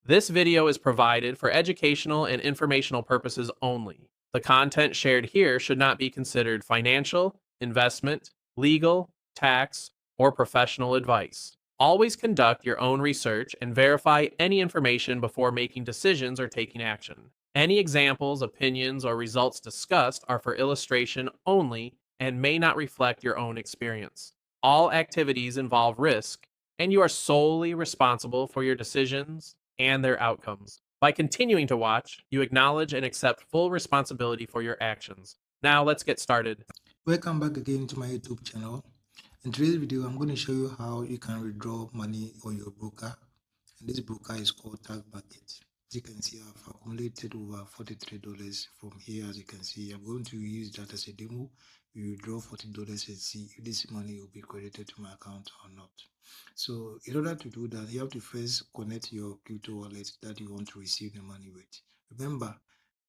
This video is provided for educational and informational purposes only. The content shared here should not be considered financial, investment, legal, tax, or professional advice. Always conduct your own research and verify any information before making decisions or taking action. Any examples, opinions, or results discussed are for illustration only and may not reflect your own experience. All activities involve risk, and you are solely responsible for your decisions and their outcomes. By continuing to watch, you acknowledge and accept full responsibility for your actions. Now, let's get started. Welcome back again to my YouTube channel. In today's video, I'm going to show you how you can withdraw money on your broker. And this broker is called Tag Bucket. As you can see, I've accumulated over $43 from here. As you can see, I'm going to use that as a demo. You withdraw $40 and see if this money will be credited to my account or not. So in order to do that, you have to first connect your crypto wallet that you want to receive the money with. Remember,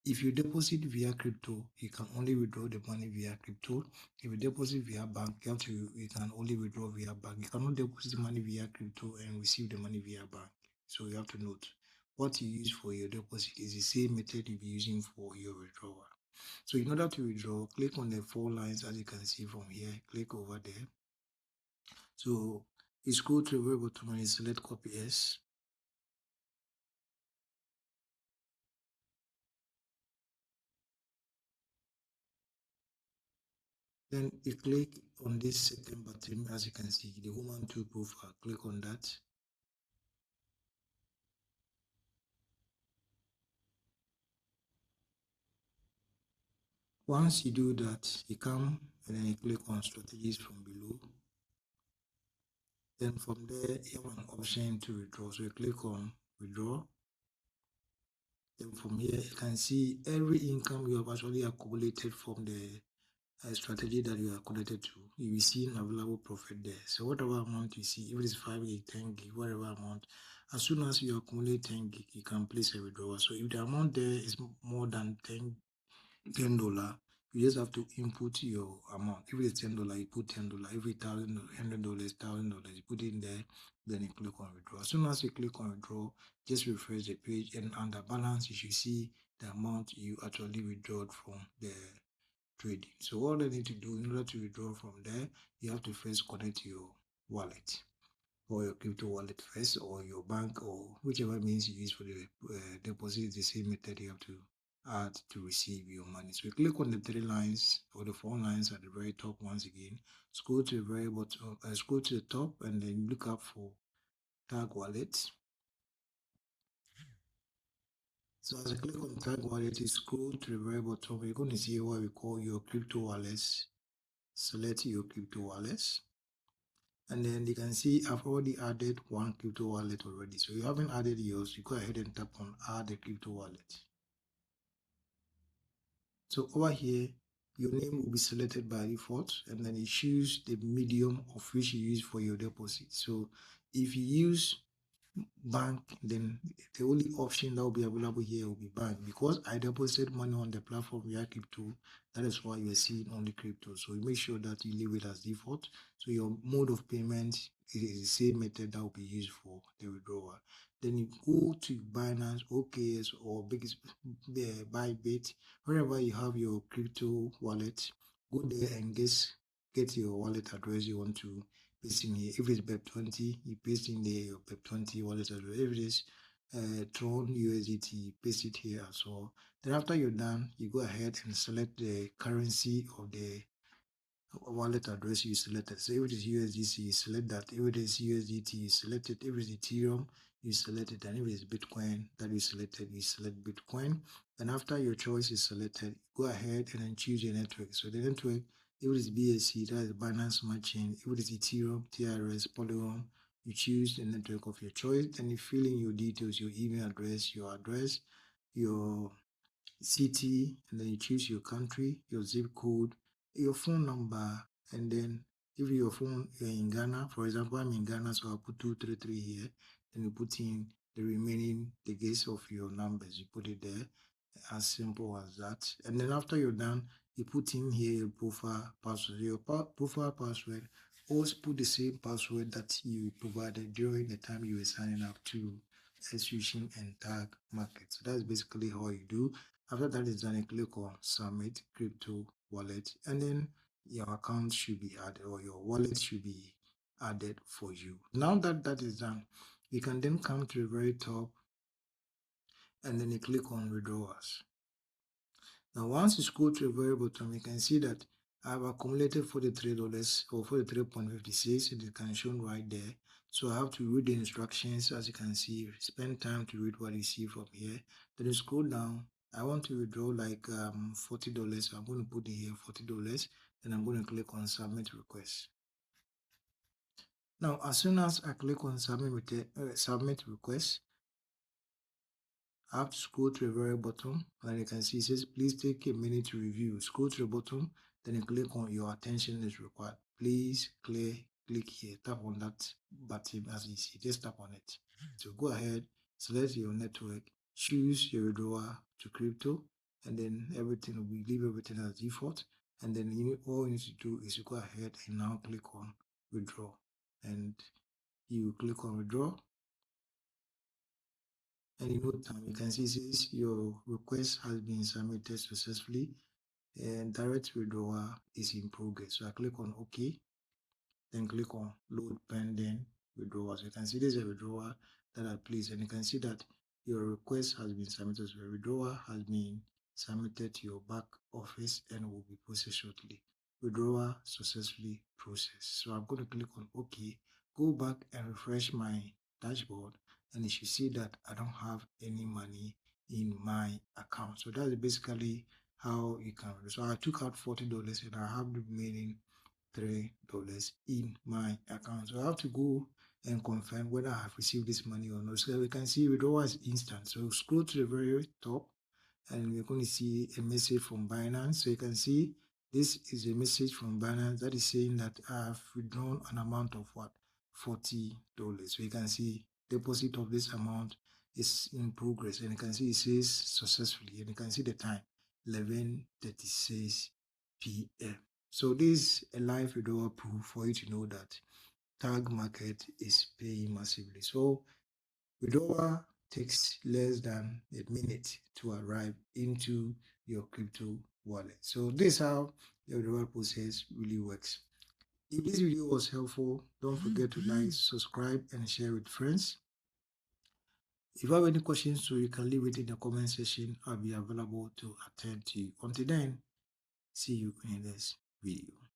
if you deposit via crypto, you can only withdraw the money via crypto. If you deposit via bank, you can only withdraw via bank. You cannot deposit money via crypto and receive the money via bank. So you have to note what you use for your deposit is the same method you'll be using for your withdrawal. So in order to withdraw, click on the 4 lines as you can see from here. Click over there. So you scroll to the very bottom and you select copy as. Then you click on this second button as you can see, the woman 2 profile. Click on that. Once you do that, you come and then you click on strategies from below. Then from there, you have an option to withdraw. So you click on withdraw. Then from here, you can see every income you have actually accumulated from the strategy that you are connected to. You will see an available profit there. So whatever amount you see, if it is 5 gig, 10 gig, whatever amount, as soon as you accumulate 10 gig, you can place a withdrawal. So if the amount there is more than $10, you just have to input your amount. If it's $10, you put $10. If it's $1,000, you put it in there, then you click on withdraw. As soon as you click on withdraw, just refresh the page, and under balance, you should see the amount you actually withdrawed from the trading. So all I need to do in order to withdraw from there, you have to first connect your wallet or your crypto wallet first, or your bank, or whichever means you use for the deposit is the same method you have to add to receive your money. So you click on the 3 lines or the 4 lines at the very top once again. Scroll to the very bottom, scroll to the top, and then look up for Tag Wallet. So as you click on Tag Wallet, you scroll to the very bottom, you're going to see what we call your crypto wallets. Select your crypto wallets. And then you can see I've already added one crypto wallet already. So if you haven't added yours, you go ahead and tap on add a crypto wallet. So over here, your name will be selected by default, and then you choose the medium of which you use for your deposit. So if you use bank, then the only option that will be available here will be bank. Because I deposited money on the platform via crypto, that is why you are seeing only crypto. So you make sure that you leave it as default. So your mode of payment is the same method that will be used for the withdrawal. Then you go to Binance, OKS, or Bybit, wherever you have your crypto wallet. Go there and get your wallet address you want to paste in here. If it's BEP20, you paste in there your BEP20 wallet address. If it is Tron USDT, you paste it here as well. Then after you're done, you go ahead and select the currency of the wallet address you selected. So if it is USDC, you select that. If it is USDT, you select it. If it is Ethereum, you select it. And if it is Bitcoin that you selected, you select Bitcoin. And after your choice is selected, go ahead and then choose your network. So the network, if it is BSC, that is Binance Smart Chain. If it is Ethereum, TRS, Polygon, you choose the network of your choice. Then you fill in your details, your email address, your city, and then you choose your country, your zip code, your phone number, and then if you're in Ghana, for example, I'm in Ghana, so I'll put 233 here. Then you put in the remaining digits of your numbers. You put it there, as simple as that. And then after you're done, you put in here your profile password. Your profile password, always put the same password that you provided during the time you were signing up to execution and tag market. So that's basically how you do. After that is done, you click on submit crypto wallet, and then your account should be added, or your wallet should be added for you. Now that that is done, you can then come to the very top and then you click on withdrawals. Now, once you scroll to the very bottom, you can see that I've accumulated $43 or 43.56. It can show right there. So I have to read the instructions. As you can see, spend time to read what you see from here. Then you scroll down. I want to withdraw like $40. So I'm going to put in here $40. Then I'm going to click on submit request. Now, as soon as I click on submit request, I have to scroll to the very bottom, and you can see it says please take a minute to review. Scroll to the bottom, then you click on your attention is required. Please click here, tap on that button as you see, just tap on it. So go ahead, select your network, choose your withdrawal to crypto, and then everything will be, leave everything as default. And then all you need to do is you go ahead and now click on withdraw, and you click on withdraw. And in no time, you can see it says your request has been submitted successfully and direct withdrawal is in progress. So I click on OK, then click on load pending withdrawal. So you can see there's a withdrawal that I placed, and you can see that your request has been submitted. So your withdrawal has been submitted to your back office and will be processed shortly. Withdrawal successfully processed. So I'm going to click on OK, go back and refresh my dashboard, and you should see that I don't have any money in my account. So that's basically how you can. So I took out $40 and I have the remaining $3 in my account. So I have to go and confirm whether I have received this money or not. So we can see withdrawal is instant. So scroll to the very top and we're going to see a message from Binance. So you can see this is a message from Binance that is saying that I have withdrawn an amount of what? $40. So you can see deposit of this amount is in progress, and you can see it says successfully, and you can see the time 11:36 p.m. So this is a live withdrawal proof for you to know that tag market is paying massively. So withdrawal takes less than a minute to arrive into your crypto wallet. So this is how the withdrawal process really works. If this video was helpful, don't forget to like, subscribe, and share with friends. If you have any questions, so you can leave it in the comment section. I'll be available to attend to you. Until then, see you in the next video.